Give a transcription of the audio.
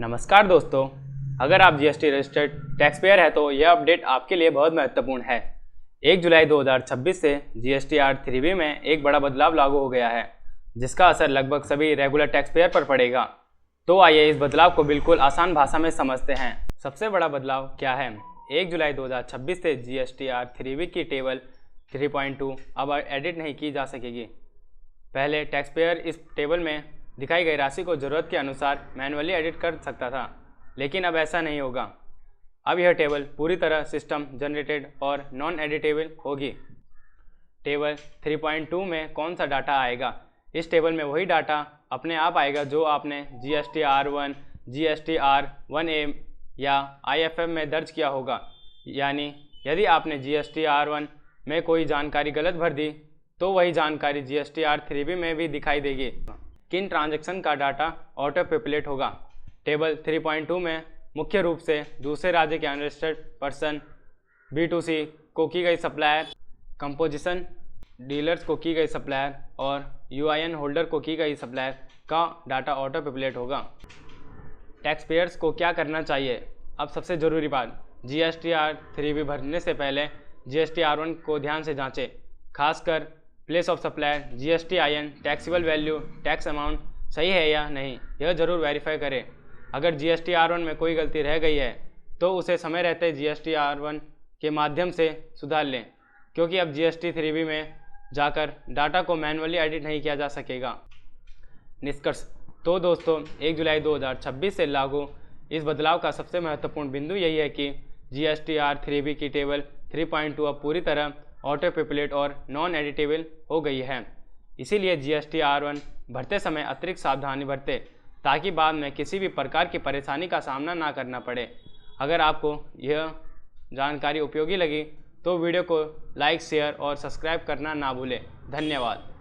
नमस्कार दोस्तों, अगर आप जीएसटी रजिस्टर्ड टैक्स पेयर है तो यह अपडेट आपके लिए बहुत महत्वपूर्ण है। 1 जुलाई 2026 से जीएसटी-आर 3B में एक बड़ा बदलाव लागू हो गया है, जिसका असर लगभग सभी रेगुलर टैक्स पेयर पर पड़ेगा। तो आइए इस बदलाव को बिल्कुल आसान भाषा में समझते हैं। सबसे बड़ा बदलाव क्या है? 1 जुलाई 2026 से जीएसटी-आर 3B की टेबल 3.2 अब एडिट नहीं की जा सकेगी। पहले टैक्स पेयर इस टेबल में दिखाई गई राशि को ज़रूरत के अनुसार मैन्युअली एडिट कर सकता था, लेकिन अब ऐसा नहीं होगा। अब यह टेबल पूरी तरह सिस्टम जनरेटेड और नॉन एडिटेबल होगी। टेबल 3.2 में कौन सा डाटा आएगा? इस टेबल में वही डाटा अपने आप आएगा जो आपने GST-R1, GST-R1A या IFM में दर्ज किया होगा। यानी यदि आपने GST-R1 में कोई जानकारी गलत भर दी तो वही जानकारी GST-R 3B में भी दिखाई देगी। किन ट्रांजैक्शन का डाटा ऑटो पॉपुलेट होगा? टेबल 3.2 में मुख्य रूप से दूसरे राज्य के अनरजिस्टर्ड पर्सन, B2C को की गई सप्लायर, कंपोजिशन डीलर्स को की गई सप्लायर और UIN होल्डर को की गई सप्लायर का डाटा ऑटो पॉपुलेट होगा। टैक्स पेयर्स को क्या करना चाहिए? अब सबसे ज़रूरी बात, GST-R 3B भरने से पहले GST-R1 को ध्यान से जांचें। खासकर place of supplier, GST-IN, taxable value, tax amount सही है या नहीं, यह जरूर वेरीफाई करें। अगर GST-R1 में कोई गलती रह गई है तो उसे समय रहते GST-R1 के माध्यम से सुधार लें, क्योंकि अब GST 3B में जाकर डाटा को मैन्युअली एडिट नहीं किया जा सकेगा। निष्कर्ष तो दोस्तों, 1 जुलाई 2026 से लागू इस बदलाव का सबसे महत्वपूर्ण बिंदु यही है कि GST-R 3B की टेबल 3.2 अब पूरी तरह ऑटो पॉपुलेट और नॉन एडिटेबल हो गई है। इसीलिए GST-R1 भरते समय अतिरिक्त सावधानी बरतें, ताकि बाद में किसी भी प्रकार की परेशानी का सामना ना करना पड़े। अगर आपको यह जानकारी उपयोगी लगी तो वीडियो को लाइक, शेयर और सब्सक्राइब करना ना भूलें। धन्यवाद।